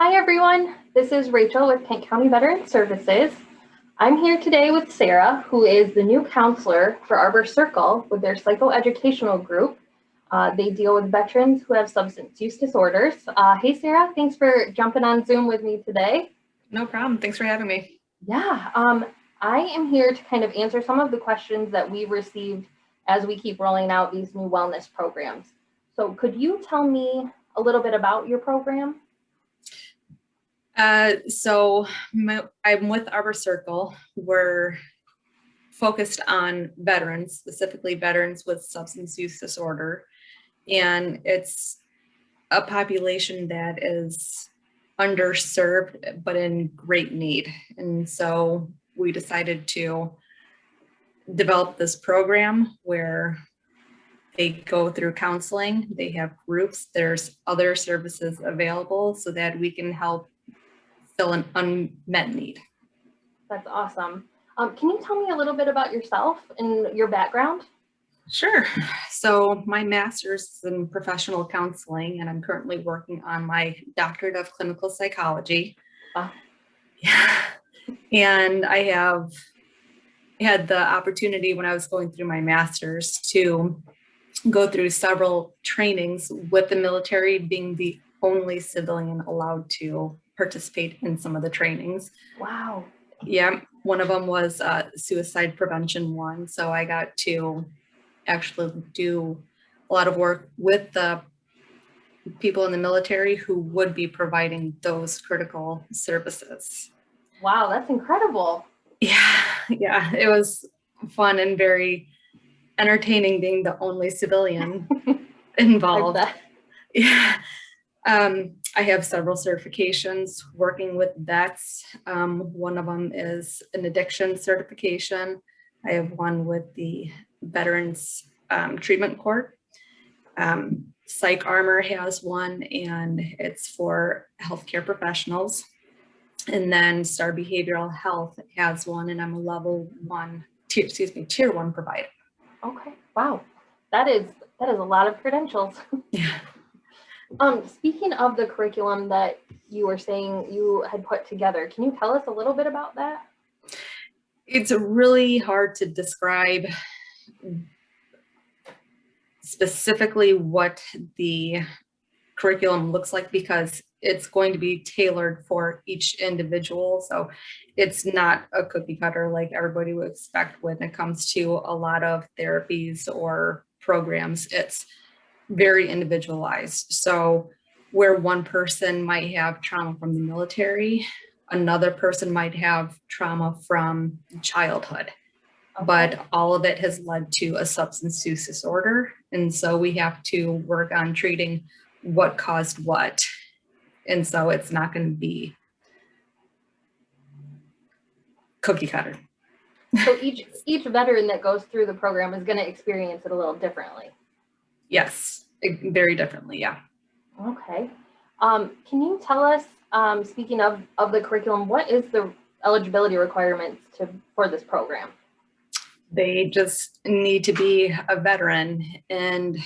Hi everyone, this is Rachel with Kent County Veteran Services. I'm here today with Sarah, who is the new counselor for Arbor Circle with their Psychoeducational group. They deal with veterans who have substance use disorders. Hey Sarah, thanks for jumping on Zoom with me today. No problem. Thanks for having me. Yeah, I am here to kind of answer some of the questions that we've received as we keep rolling out these new wellness programs. So could you tell me a little bit about your program? I'm with Arbor Circle. We're focused on veterans, specifically veterans with substance use disorder. And it's a population that is underserved, but in great need. And so we decided to develop this program where they go through counseling, they have groups, there's other services available so that we can help fill an unmet need. That's awesome. Can you tell me a little bit about yourself and your background? Sure. So my master's is in professional counseling, and I'm currently working on my doctorate of clinical psychology. Wow. Yeah. And I have had the opportunity when I was going through my master's to go through several trainings with the military, being the only civilian allowed to participate in some of the trainings. Wow. Yeah, one of them was suicide prevention one. So I got to actually do a lot of work with the people in the military who would be providing those critical services. Wow, that's incredible. Yeah, it was fun and very entertaining being the only civilian involved. Yeah. I have several certifications working with vets. One of them is an addiction certification. I have one with the Veterans Treatment Court. Psych Armor has one, and it's for healthcare professionals. And then Star Behavioral Health has one, and I'm a tier one provider. Okay. Wow. That is a lot of credentials. Yeah. Speaking of the curriculum that you were saying you had put together, can you tell us a little bit about that? It's really hard to describe specifically what the curriculum looks like because it's going to be tailored for each individual. So it's not a cookie cutter like everybody would expect when it comes to a lot of therapies or programs. It's very individualized. So where one person might have trauma from the military, another person might have trauma from childhood. Okay. But all of it has led to a substance use disorder. And so we have to work on treating what caused what. And so it's not going to be cookie cutter. So each veteran that goes through the program is going to experience it a little differently. Yes, very differently. Yeah. Okay. Can you tell us, speaking of the curriculum, what is the eligibility requirements for this program? They just need to be a veteran, and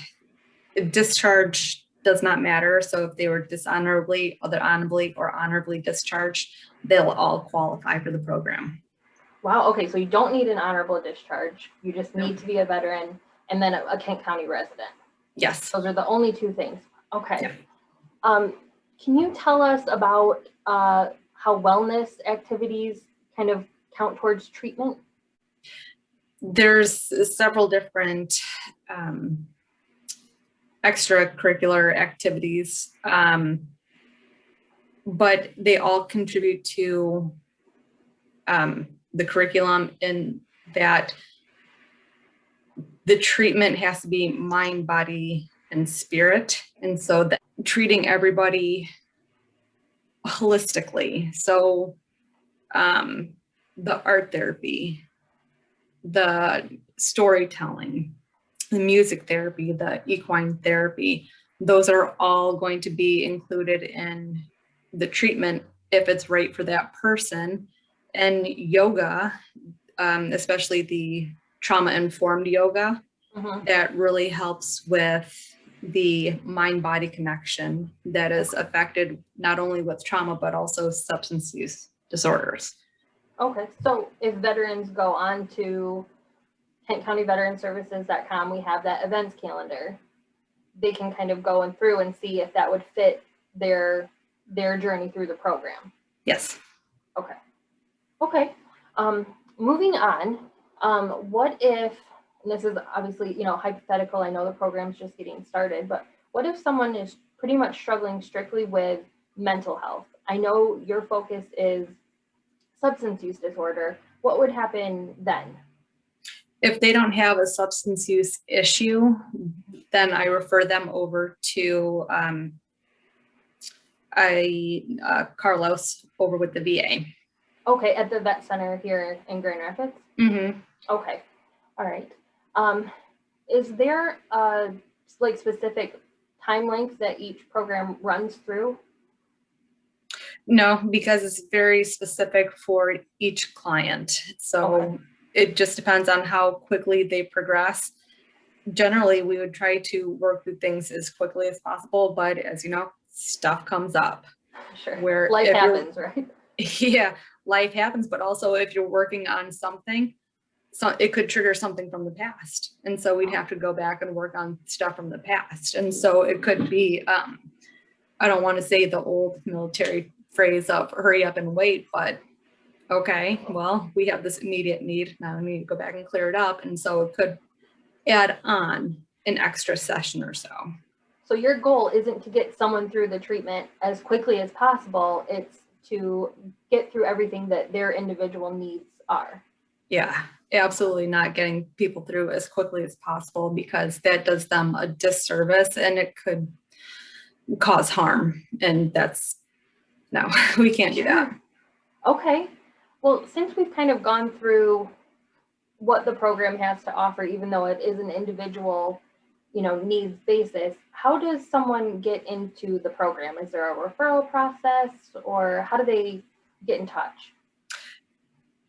discharge does not matter. So if they were dishonorably, either honorably or honorably discharged, they'll all qualify for the program. Wow. Okay. So you don't need an honorable discharge. You just need to be a veteran and then a Kent County resident. Yes. Those are the only two things. Okay. Yeah. Can you tell us about how wellness activities kind of count towards treatment? There's several different extracurricular activities, but they all contribute to the curriculum in that the treatment has to be mind, body, and spirit. And so treating everybody holistically. So the art therapy, the storytelling, the music therapy, the equine therapy, those are all going to be included in the treatment if it's right for that person. And yoga, especially the trauma-informed yoga, that really helps with the mind-body connection that is affected not only with trauma, but also substance use disorders. Okay, so if veterans go on to KentCountyVeteranServices.com, we have that events calendar. They can kind of go through and see if that would fit their journey through the program. Yes. Okay. Okay. Moving on, what if, and this is obviously, hypothetical, I know the program's just getting started, but what if someone is pretty much struggling strictly with mental health? I know your focus is substance use disorder. What would happen then? If they don't have a substance use issue, then I refer them over to Carlos over with the VA. Okay, at the vet center here in Grand Rapids? Mm-hmm. Okay, all right. Is there specific time length that each program runs through? No, because it's very specific for each client. So It just depends on how quickly they progress. Generally, we would try to work through things as quickly as possible, but as you know, stuff comes up. Sure. Where life happens, right? Yeah, life happens, but also if you're working on something, so it could trigger something from the past. And so we'd have to go back and work on stuff from the past. And so it could be, I don't want to say the old military phrase of hurry up and wait, but okay, well, we have this immediate need. Now we need to go back and clear it up. And so it could add on an extra session or so. So your goal isn't to get someone through the treatment as quickly as possible. It's to get through everything that their individual needs are. Yeah, absolutely not getting people through as quickly as possible, because that does them a disservice and it could cause harm. And no, we can't do that. Okay. Well, since we've kind of gone through what the program has to offer, even though it is an individual, needs basis, how does someone get into the program? Is there a referral process, or how do they get in touch?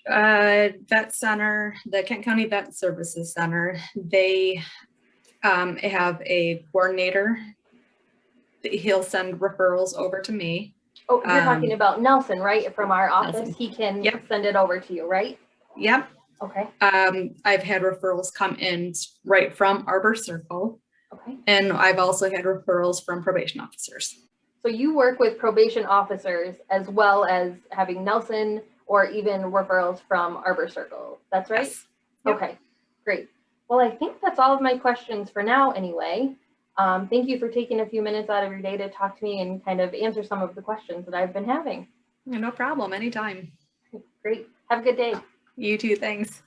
Vet center, the Kent County Vet Services Center, they have a coordinator. He'll send referrals over to me. Oh, you're talking about Nelson, right? From our office. Nelson. He can send it over to you, right? Yep. Okay. I've had referrals come in right from Arbor Circle. Okay. And I've also had referrals from probation officers. So you work with probation officers as well as having Nelson or even referrals from Arbor Circle. That's right? Yes. Yep. Okay, great. Well, I think that's all of my questions for now anyway. Thank you for taking a few minutes out of your day to talk to me and kind of answer some of the questions that I've been having. No problem, anytime. Great. Have a good day. You too, thanks.